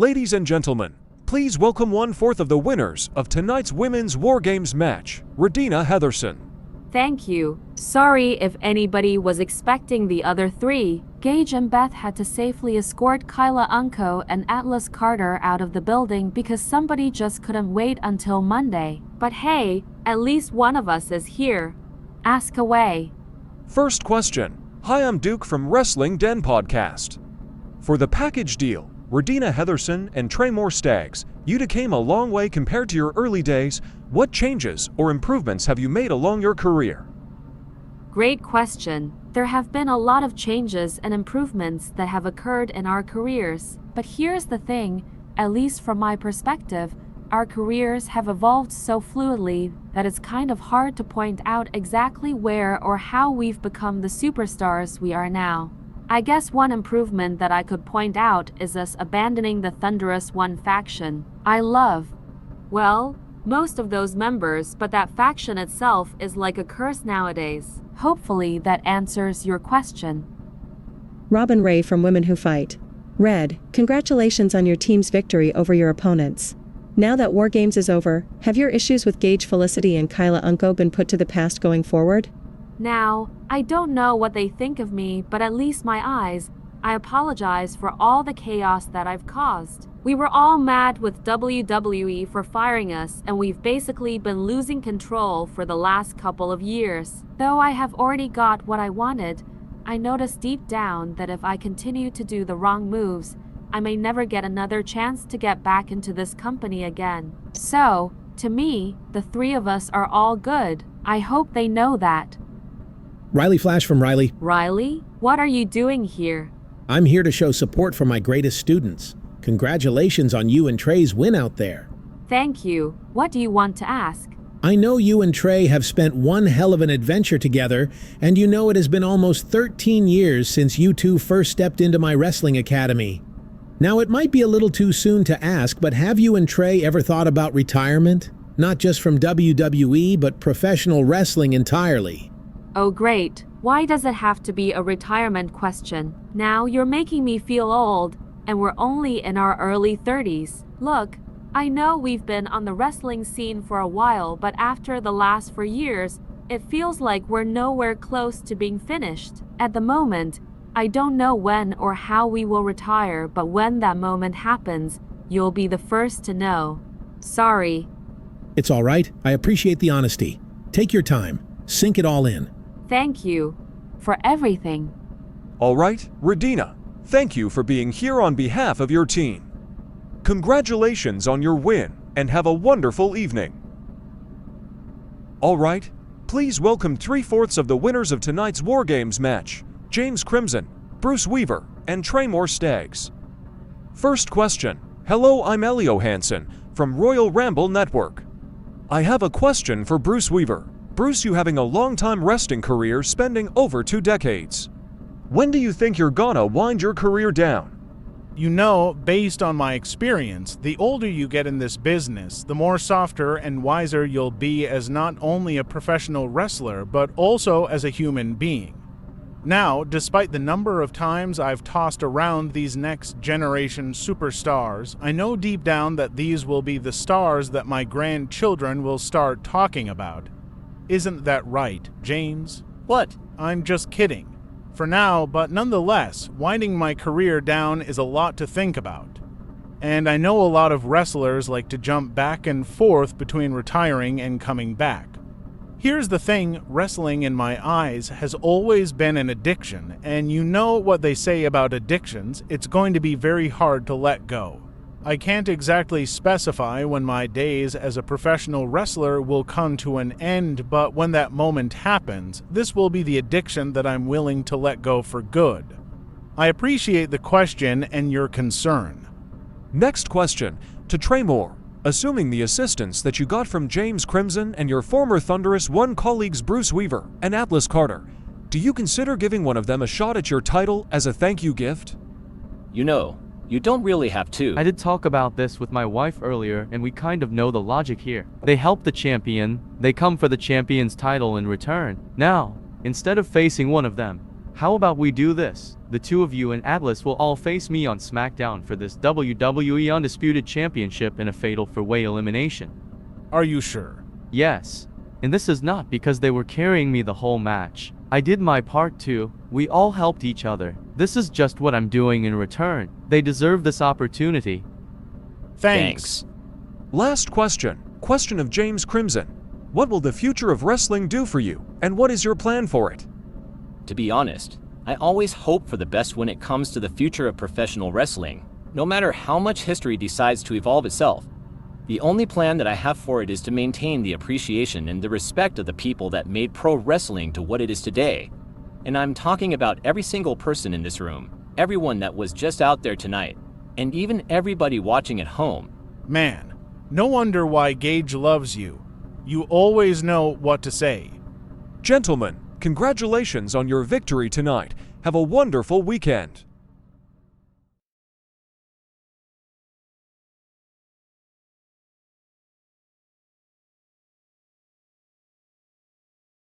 Ladies and gentlemen, please welcome 1/4 of the winners of tonight's women's WarGames match, Radina Heatherson. Thank you. Sorry if anybody was expecting the other three. Gaige and Beth had to safely escort Kyla Unko and Atlas Carter out of the building because somebody just couldn't wait until Monday. But hey, at least one of us is here. Ask away. First question. Hi, I'm Duke from Wrestling Den Podcast. For the package deal, Radina Heatherson and Tremor Staggs, you came a long way compared to your early days. What changes or improvements have you made along your career? Great question. There have been a lot of changes and improvements that have occurred in our careers. But here's the thing, at least from my perspective, our careers have evolved so fluidly that it's kind of hard to point out exactly where or how we've become the superstars we are now. I guess one improvement that I could point out is us abandoning the Thunderous One faction. I love, well, most of those members, but that faction itself is like a curse nowadays. Hopefully that answers your question. Robin Ray from Women Who Fight. Red, congratulations on your team's victory over your opponents. Now that WarGames is over, have your issues with Gaige Felicity and Kyla Unko been put to the past going forward? Now, I don't know what they think of me, but at least my eyes, I apologize for all the chaos that I've caused. We were all mad with WWE for firing us, and we've basically been losing control for the last couple of years. Though I have already got what I wanted, I noticed deep down that if I continue to do the wrong moves, I may never get another chance to get back into this company again. So, to me, the three of us are all good. I hope they know that. Riley Flash from Riley. Riley, what are you doing here? I'm here to show support for my greatest students. Congratulations on you and Trey's win out there. Thank you. What do you want to ask? I know you and Trey have spent one hell of an adventure together, and you know it has been almost 13 years since you two first stepped into my wrestling academy. Now, it might be a little too soon to ask, but have you and Trey ever thought about retirement? Not just from WWE, but professional wrestling entirely. Oh great, why does it have to be a retirement question? Now you're making me feel old, and we're only in our early 30s. Look, I know we've been on the wrestling scene for a while, but after the last 4 years, it feels like we're nowhere close to being finished. At the moment, I don't know when or how we will retire, but when that moment happens, you'll be the first to know. Sorry. It's all right. I appreciate the honesty. Take your time. Sink it all in. Thank you for everything. All right, Radina, thank you for being here on behalf of your team. Congratulations on your win, and have a wonderful evening. All right, please welcome 3/4 of the winners of tonight's WarGames match, James Crimson, Bruce Weaver, and Tremor Staggs. First question. Hello, I'm Elio Hansen from Royal Ramble Network. I have a question for Bruce Weaver. Bruce, you having a long-time wrestling career spending over 2 decades. When do you think you're gonna wind your career down? You know, based on my experience, the older you get in this business, the more softer and wiser you'll be as not only a professional wrestler, but also as a human being. Now, despite the number of times I've tossed around these next generation superstars, I know deep down that these will be the stars that my grandchildren will start talking about. Isn't that right, James? What? I'm just kidding. For now, but nonetheless, winding my career down is a lot to think about. And I know a lot of wrestlers like to jump back and forth between retiring and coming back. Here's the thing, wrestling in my eyes has always been an addiction, and you know what they say about addictions, it's going to be very hard to let go. I can't exactly specify when my days as a professional wrestler will come to an end, but when that moment happens, this will be the addiction that I'm willing to let go for good. I appreciate the question and your concern. Next question, to Tremor. Assuming the assistance that you got from James Crimson and your former Thunderous One colleagues Bruce Weaver and Atlas Carter, do you consider giving one of them a shot at your title as a thank you gift? You know, you don't really have to. I did talk about this with my wife earlier, and we kind of know the logic here. They help the champion, they come for the champion's title in return. Now, instead of facing one of them, How about we do this? The two of you and Atlas will all face me on SmackDown for this WWE Undisputed Championship in a fatal four-way elimination. Are you sure? Yes. And this is not because they were carrying me the whole match. I did my part too. We all helped each other. This is just what I'm doing in return. They deserve this opportunity. Thanks. Last question. Question of James Crimson. What will the future of wrestling do for you, and what is your plan for it? To be honest, I always hope for the best when it comes to the future of professional wrestling, no matter how much history decides to evolve itself. The only plan that I have for it is to maintain the appreciation and the respect of the people that made pro wrestling to what it is today. And I'm talking about every single person in this room, everyone that was just out there tonight, and even everybody watching at home. Man, no wonder why Gaige loves you. You always know what to say. Gentlemen, congratulations on your victory tonight. Have a wonderful weekend.